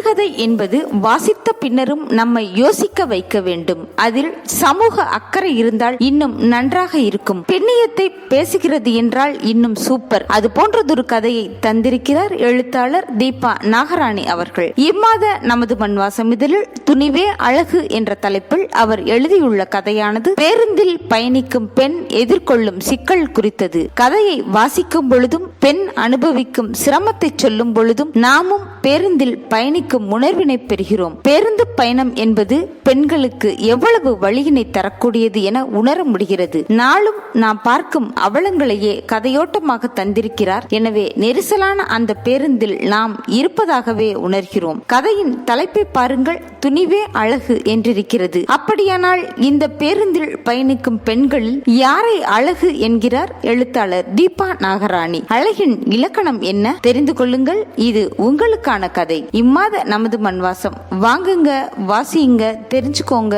சிறுகதை என்பது வாசித்த பின்னரும் நம்மை யோசிக்க வைக்க வேண்டும். அதில் சமூக அக்கறை இருந்தால் இன்னும் நன்றாக இருக்கும். பெண்ணியத்தை பேசுகிறது என்றால் இன்னும் சூப்பர். அது போன்றதொரு கதையை தந்திருக்கிறார் எழுத்தாளர் தீபா நாகராணி அவர்கள். இம்மாத நமது மண்வாசம் இதழில் துணிவே அழகு என்ற தலைப்பில் அவர் எழுதியுள்ள கதையானது பேருந்தில் பயணிக்கும் பெண் எதிர்கொள்ளும் சிக்கல் குறித்தது. கதையை வாசிக்கும் பொழுதும் பெண் அனுபவிக்கும் சிரமத்தை சொல்லும் பொழுதும் நாமும் பேருந்தில் பயணிக்கும் உணர்வினை பெறுகிறோம். பேருந்து பயணம் என்பது பெண்களுக்கு எவ்வளவு வழியினை தரக்கூடியது என உணர முடிகிறது. நாளும் நாம் பார்க்கும் அவலங்களையே கதையோட்டமாக தந்திருக்கிறார். எனவே நெரிசலான அந்த பேருந்தில் நாம் இருப்பதாகவே உணர்கிறோம். கதையின் தலைப்பை பாருங்கள், துணிவே அழகு என்றிருக்கிறது. அப்படியானால் இந்த பேருந்தில் பயணிக்கும் பெண்களில் யாரை அழகு என்கிறார் எழுத்தாளர் தீபா நாகராணி. அழகின் இலக்கணம் என்ன தெரிந்து கொள்ளுங்கள். இது உங்களுக்கான கதை. இம்மாத நமது மண்வாசம் வாங்குங்க, வாசியுங்க, தெரிஞ்சுக்கோங்க.